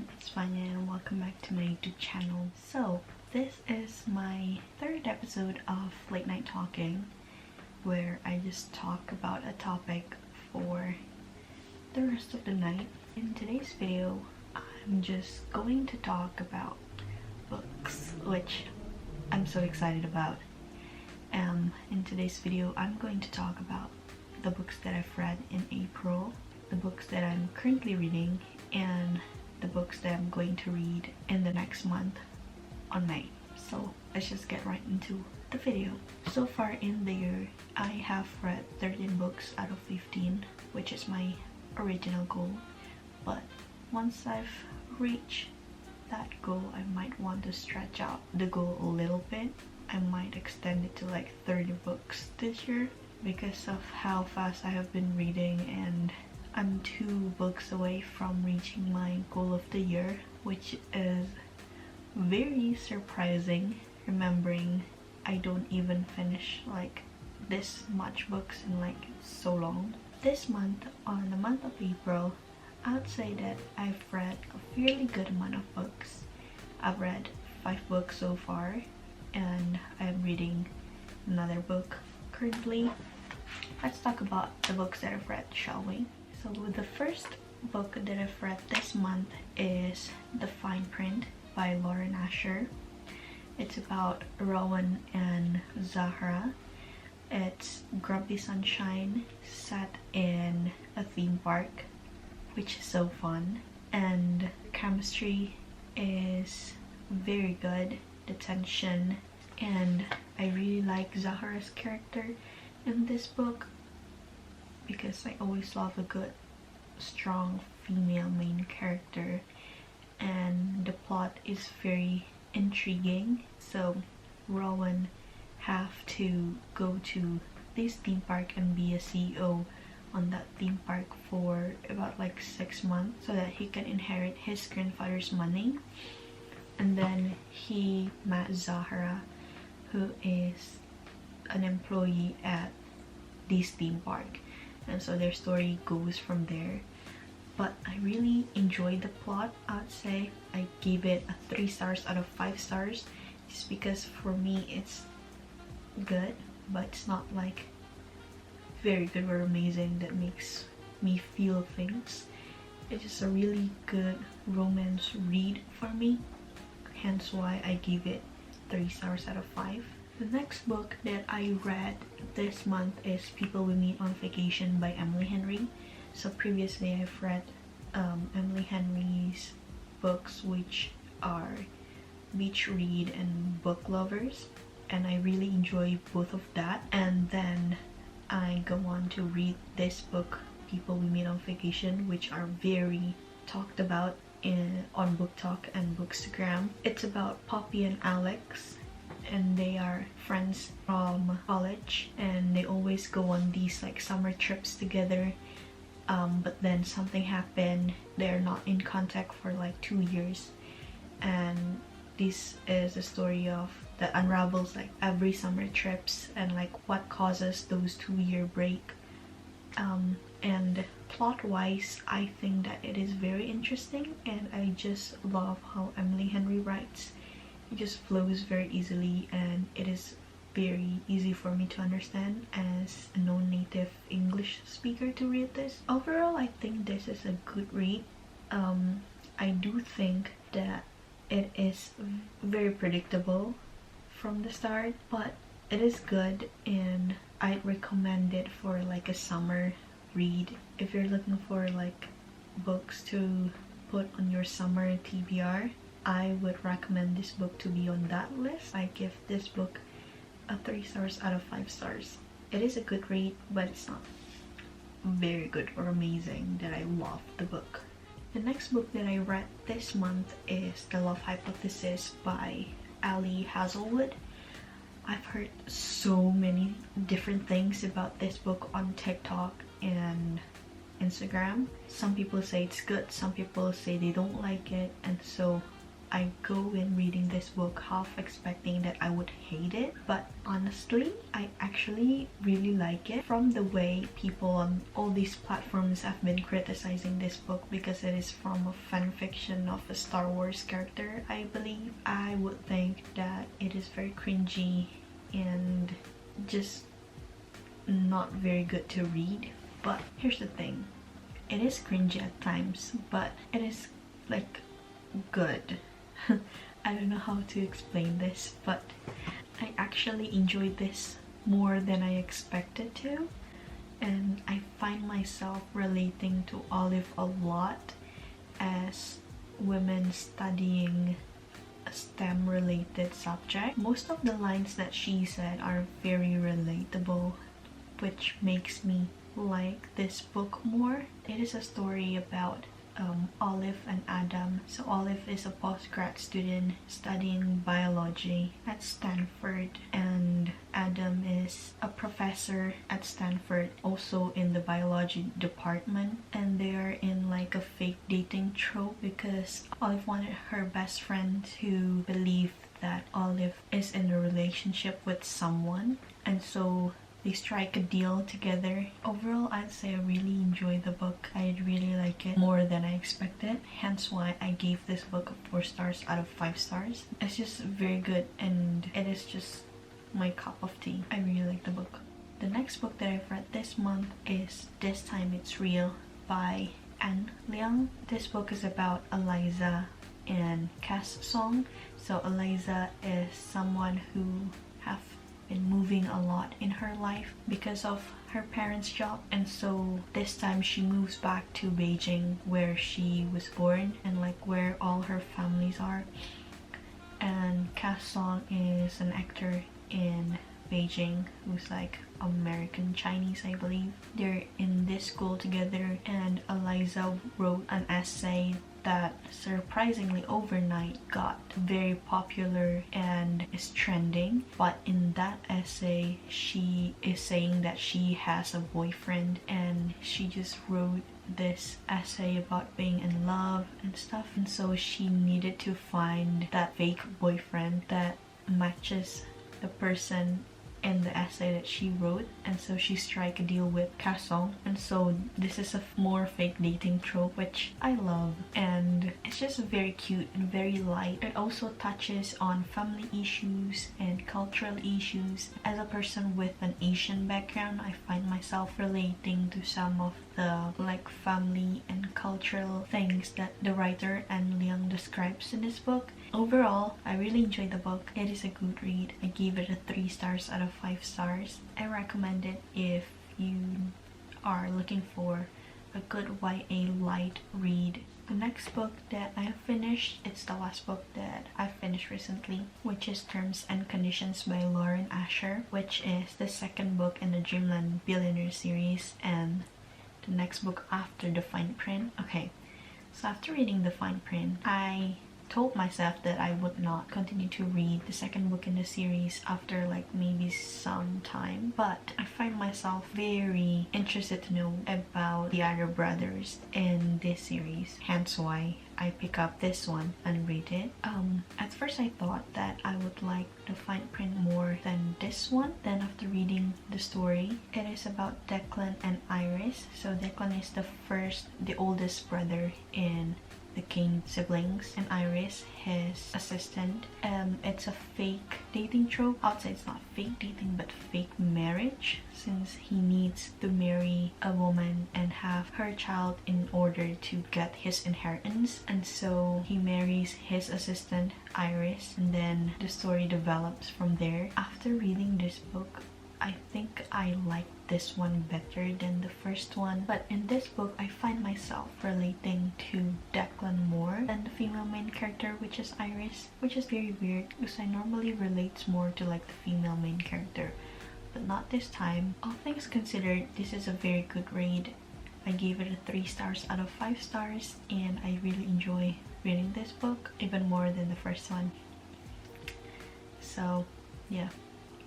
everyone, it's Fanya and welcome back to my YouTube channel. So this is my third episode of Late Night Talking, where I just talk about a topic for the rest of the night. In today's video, I'm just going to talk about books, which I'm so excited about. In today's video, I'm going to talk about the books that I've read in April, the books that I'm currently reading, and the books that I'm going to read in the next month on May. So let's just get right into the video. So far in the year, I have read 13 books out of 15, which is my original goal. But once I've reached that goal, I might want to stretch out the goal a little bit. I might extend it to like 30 books this year because of how fast I have been reading, and I'm 2 books away from reaching my goal of the year, which is very surprising, remembering I don't even finish like this much books in like so long. This month, on the month of April, I would say that I've read a fairly good amount of books. I've read 5 books so far, and I'm reading another book currently. Let's talk about the books that I've read, shall we? So the first book that I've read this month is The Fine Print by Lauren Asher. It's about Rowan and Zahra. It's Grumpy Sunshine set in a theme park, which is so fun. And chemistry is very good, the tension, and I really like Zahra's character in this book because I always love a good, strong female main character, and the plot is very intriguing. So Rowan have to go to this theme park and be a CEO on that theme park for about like 6 months so that he can inherit his grandfather's money. And then he met Zahra, who is an employee at this theme park, and so their story goes from there. But I really enjoyed the plot. I'd say I gave it a 3 stars out of 5 stars, just because for me it's good, but it's not like very good or amazing that makes me feel things. It's just a really good romance read for me, hence why I gave it 3 stars out of 5. The next book that I read this month is People We Meet on Vacation by Emily Henry. So previously I've read Emily Henry's books, which are Beach Read and Book Lovers, and I really enjoy both of that. And then I go on to read this book, People We Meet on Vacation, which are very talked about on Book Talk and Bookstagram. It's about Poppy and Alex, and they are friends from college, and they always go on these like summer trips together, but then something happened. They're not in contact for like 2 years, and this is a story of that unravels like every summer trips and like what causes those 2-year break. And plot wise, I think that it is very interesting, and I just love how Emily Henry writes. It just flows very easily, and it is very easy for me to understand as a non-native English speaker to read this. Overall, I think this is a good read. I do think that it is very predictable from the start, but it is good, and I'd recommend it for like a summer read. If you're looking for like books to put on your summer TBR, I would recommend this book to be on that list. I give this book a 3 stars out of 5 stars. It is a good read, but it's not very good or amazing that I love the book. The next book that I read this month is The Love Hypothesis by Ali Hazelwood. I've heard so many different things about this book on TikTok and Instagram. Some people say it's good, some people say they don't like it, and so I go in reading this book half expecting that I would hate it, but honestly I actually really like it. From the way people on all these platforms have been criticizing this book because it is from a fan fiction of a Star Wars character, I believe, I would think that it is very cringy and just not very good to read. But here's the thing, it is cringy at times, but it is like good. I don't know how to explain this, but I actually enjoyed this more than I expected to, and I find myself relating to Olive a lot as women studying a STEM related subject. Most of the lines that she said are very relatable, which makes me like this book more. It is a story about Olive and Adam. So Olive is a postgrad student studying biology at Stanford, and Adam is a professor at Stanford, also in the biology department, and they are in like a fake dating trope because Olive wanted her best friend to believe that Olive is in a relationship with someone, and so they strike a deal together. Overall, I'd say I really enjoyed the book. I really like it more than I expected, hence why I gave this book 4 stars out of 5 stars. It's just very good and it is just my cup of tea. I really like the book. The next book that I've read this month is This Time It's Real by Anne Liang. This book is about Eliza and Cass Song. So Eliza is someone who have been moving a lot in her life because of her parents' job, and so this time she moves back to Beijing where she was born and like where all her families are. And Cass Song is an actor in Beijing who's like American Chinese, I believe. They're in this school together, and Eliza wrote an essay that surprisingly overnight got very popular and is trending. But in that essay she is saying that she has a boyfriend, and she just wrote this essay about being in love and stuff, and so she needed to find that fake boyfriend that matches the person in the essay that she wrote, and so she strike a deal with Kasong, and so this is a more fake dating trope, which I love, and it's just very cute and very light. It also touches on family issues and cultural issues. As a person with an Asian background, I find myself relating to some of the like family and cultural things that the writer Anne Liang describes in this book. Overall, I really enjoyed the book. It is a good read. I gave it a 3 stars out of 5 stars. I recommend it if you are looking for a good YA light read. The next book that I have finished, it's the last book that I finished recently, which is Terms and Conditions by Lauren Asher, which is the second book in the Dreamland Billionaire series and the next book after the fine print. Okay, so after reading the fine print, I told myself that I would not continue to read the second book in the series after like maybe some time, but I find myself very interested to know about the other brothers in this series, hence why I pick up this one and read it. At first I thought that I would like the fine print more than this one. Then after reading the story, it is about Declan and Iris. So Declan is the oldest brother in the Kane siblings, and Iris, his assistant. It's a fake dating trope. I would say it's not fake dating but fake marriage, since he needs to marry a woman and have her child in order to get his inheritance, and so he marries his assistant Iris, and then the story develops from there. After reading this book, I think I like this one better than the first one, but in this book I find myself relating to Declan more than the female main character, which is Iris, which is very weird because I normally relate more to like the female main character, but not this time. All things considered, this is a very good read. I gave it a 3 stars out of 5 stars, and I really enjoy reading this book even more than the first one. So yeah,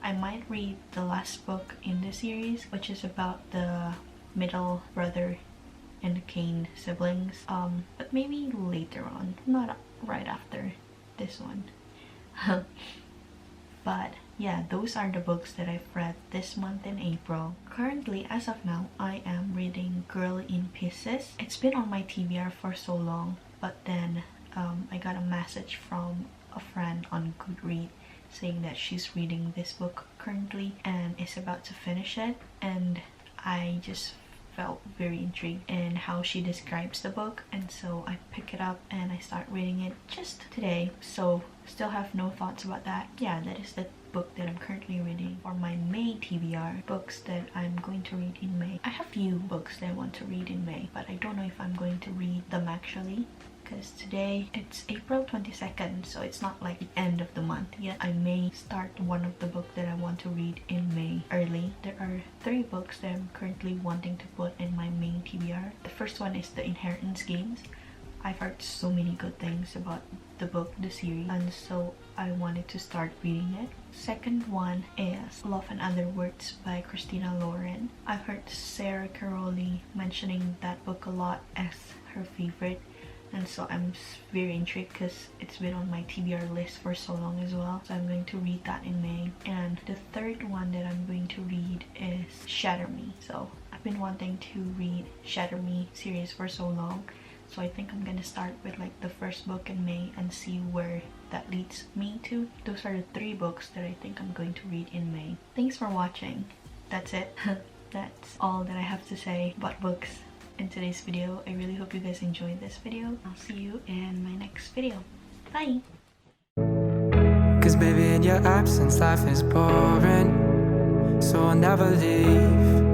I might read the last book in the series, which is about the middle brother and the Kane siblings, but maybe later on, not right after this one. But yeah, those are the books that I've read this month in April. Currently, as of now, I am reading Girl in Pieces. It's been on my TBR for so long, but then I got a message from a friend on Goodreads saying that she's reading this book currently and is about to finish it, and I just felt very intrigued in how she describes the book, and so I pick it up and I start reading it just today. So still have no thoughts about that. Yeah, that is the book that I'm currently reading for my May TBR. Books that I'm going to read in May. I have few books that I want to read in May, but I don't know if I'm going to read them actually, because today it's April 22nd, so it's not like the end of the month yet. I may start one of the books that I want to read in May early. There are 3 books that I'm currently wanting to put in my main TBR. The first one is The Inheritance Games. I've heard so many good things about the book, the series, and so I wanted to start reading it. Second one is Love and Other Words by Christina Lauren. I've heard Sarah Caroli mentioning that book a lot as her favorite, and so I'm very intrigued because it's been on my TBR list for so long as well. So I'm going to read that in May. And the third one that I'm going to read is Shatter Me. So I've been wanting to read Shatter Me series for so long, so I think I'm gonna start with like the first book in May and see where that leads me to. Those are the 3 books that I think I'm going to read in May. Thanks for watching. That's it. That's all that I have to say about books in today's video. I really hope you guys enjoyed this video. I'll see you in my next video. Bye! Cause baby, in your absence life is boring, so I'll never leave.